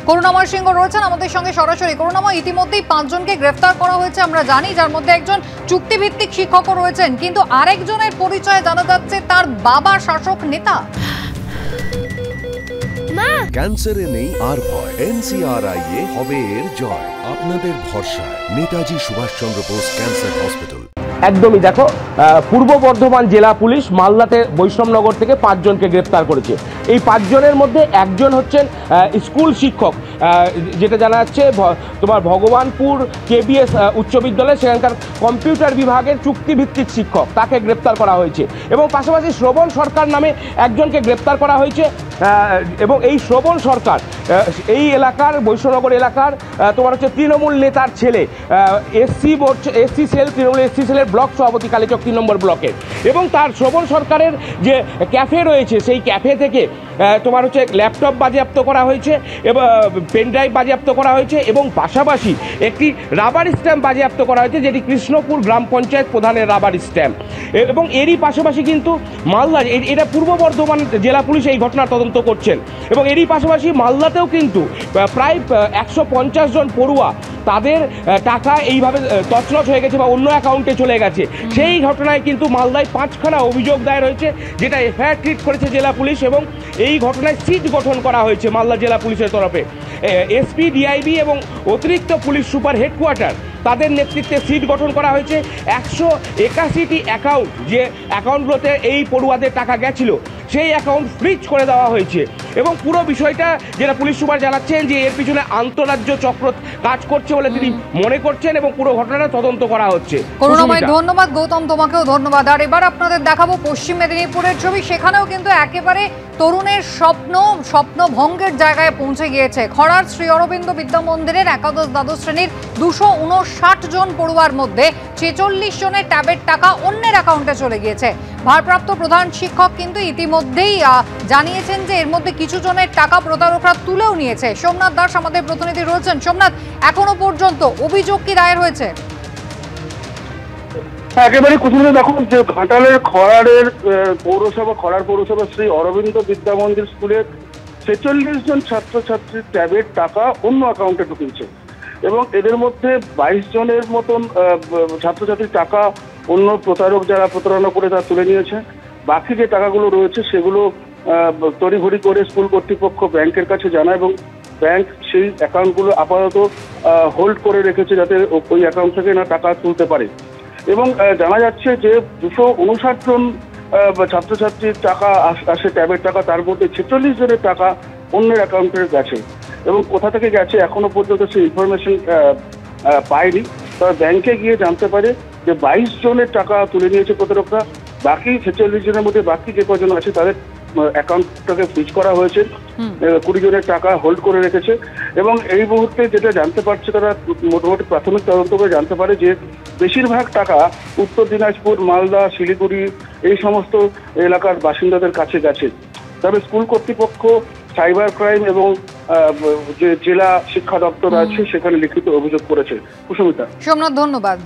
করুণাময় সিংহ রয়েছেন আমাদের সঙ্গে সরাসরি। করুণাময়, ইতিমধ্যেই 5 জনকে গ্রেফতার করা হয়েছে আমরা জানি, যার মধ্যে একজন চুক্তিভিত্তিক শিক্ষকও রয়েছেন, কিন্তু আরেকজনের পরিচয় জানা যাচ্ছে তার বাবা শাসক নেতা। ক্যান্সারে নেই আর ভয়, NCRI হবে এর জয়। আপনাদের ভরসা নেতাজি সুভাষচন্দ্র বোস ক্যান্সার হসপিটাল। একদমই দেখো, পূর্ব বর্ধমান জেলা পুলিশ মালদাতে বৈষ্ণবনগর থেকে 5 জনকে গ্রেপ্তার করেছে। এই 5 জনের মধ্যে একজন হচ্ছেন স্কুল শিক্ষক, যেটা জানা যাচ্ছে তোমার ভগবানপুর KBS উচ্চ বিদ্যালয়, সেখানকার কম্পিউটার বিভাগের চুক্তিভিত্তিক শিক্ষক, তাকে গ্রেপ্তার করা হয়েছে। এবং পাশাপাশি শ্রবণ সরকার নামে একজনকে গ্রেপ্তার করা হয়েছে। এবং এই শ্রবণ সরকার এই এলাকার বৈষ্ণবনগর এলাকার তোমার হচ্ছে তৃণমূল নেতার ছেলে, SC সেল, তৃণমূল SC সেলের ব্লক সভাপতি কালীচক 3 নম্বর ব্লকের। এবং তার শ্রবণ সরকারের যে ক্যাফে রয়েছে, সেই ক্যাফে থেকে তোমার হচ্ছে ল্যাপটপ বাজেয়াপ্ত করা হয়েছে এবং পেনড্রাইভ বাজেয়াপ্ত করা হয়েছে, এবং পাশাপাশি একটি রাবার স্ট্যাম্প বাজেয়াপ্ত করা হয়েছে, যেটি কৃষ্ণপুর গ্রাম পঞ্চায়েত প্রধানের রাবার স্ট্যাম্প। এবং এরই পাশাপাশি কিন্তু মালদা, এটা পূর্ব বর্ধমান জেলা পুলিশ এই ঘটনার তদন্ত করছেন। এবং এরই পাশাপাশি মালদাতেও কিন্তু প্রায় 150 জন পড়ুয়া, তাদের টাকা এইভাবে তছনছ হয়ে গেছে বা অন্য অ্যাকাউন্টে চলে গেছে। সেই ঘটনায় কিন্তু মালদায় 5খানা অভিযোগ দায়ের হয়েছে, যেটা FIR ট্রিট করেছে জেলা পুলিশ। এবং এই ঘটনায় সিট গঠন করা হয়েছে মালদা জেলা পুলিশের তরফে। SP, DIB এবং অতিরিক্ত পুলিশ সুপার হেডকোয়ার্টার, তাদের নেতৃত্বে সিট গঠন করা হয়েছে। 181টি অ্যাকাউন্ট, যে অ্যাকাউন্টগুলোতে এই পড়ুয়াদের টাকা গেছিল, সেই অ্যাকাউন্ট ফ্রিজ করে দেওয়া হয়েছে। এবং পুরো বিষয়টা যেটা পুলিশ সুপার জানাচ্ছেন যে এর পিছনে আন্তঃরাজ্য চক্র কাজ করছে বলে তিনি মনে করছেন, এবং পুরো ঘটনাটা তদন্ত করা হচ্ছে। করুণাময়, ধন্যবাদ। গৌতম, তোমাকেও ধন্যবাদ। আর এবার আপনাদের দেখাবো পশ্চিম মেদিনীপুরের ছবি। সেখানেও কিন্তু একেবারে তরুণের স্বপ্ন ভঙ্গের জায়গায় পৌঁছে গিয়েছে। খড়ার শ্রী অরবিন্দ বিদ্যা মন্দিরের একাদশ দ্বাদশ শ্রেণীর 259 জন পড়ুয়ার মধ্যে 46 জনের ট্যাবের টাকা অন্যের অ্যাকাউন্টে চলে গিয়েছে। ভারপ্রাপ্ত প্রধান শিক্ষক কিন্তু ইতিমধ্যেই জানিয়েছেন যে এর মধ্যে কিছু জনের টাকা প্রতারকরা তুলেও নিয়েছে। সোমনাথ দাস আমাদের প্রতিনিধি রয়েছেন। সোমনাথ, এখনো পর্যন্ত অভিযোগ কি দায়ের হয়েছে? একেবারে কুচুমে দেখুন যে ঘাটালের খড়ার পৌরসভা শ্রী অরবিন্দ বিদ্যা মন্দির স্কুলের 46 জন ছাত্রছাত্রীর ট্যাবের টাকা অন্য অ্যাকাউন্টে ঢুকিয়েছে। এবং এদের মধ্যে 22 জনের মতন ছাত্রছাত্রীর টাকা অন্য প্রতারক যারা প্রতারণা করে তা তুলে নিয়েছে। বাকি যে টাকাগুলো রয়েছে সেগুলো তড়িঘড়ি করে স্কুল কর্তৃপক্ষ ব্যাংকের কাছে জানায়, এবং ব্যাংক সেই অ্যাকাউন্টগুলো আপাতত হোল্ড করে রেখেছে, যাতে ওই অ্যাকাউন্ট থেকে না টাকা তুলতে পারে। এবং জানা যাচ্ছে যে 259 জন ছাত্রছাত্রীর টাকা আসে ট্যাবের টাকা, তার মধ্যে 46 জনের টাকা অন্যের অ্যাকাউন্টে গেছে। এবং কোথা থেকে গেছে এখনো পর্যন্ত সেই ইনফরমেশন পায়নি। তবে ব্যাংকে গিয়ে জানতে পারে যে 22 জনের টাকা তুলে নিয়েছে প্রতারকরা। বাকি 46 জনের মধ্যে বাকি যে কজন আছে তাদের অ্যাকাউন্টটাকে ফ্রিজ করা হয়েছে, 20 জনের টাকা হোল্ড করে রেখেছে। এবং এই মুহূর্তে যেটা জানতে পারছে তারা, মোটামুটি প্রাথমিক তদন্ত করে জানতে পারে যে বেশিরভাগ টাকা উত্তর দিনাজপুর, মালদা, শিলিগুড়ি এই সমস্ত এলাকার বাসিন্দাদের কাছে গেছে। তবে স্কুল কর্তৃপক্ষ, সাইবার ক্রাইম এবং যে জেলা শিক্ষা দপ্তর আছে সেখানে লিখিত অভিযোগ করেছে। কুসুমিতা। সোমনাথ, ধন্যবাদ।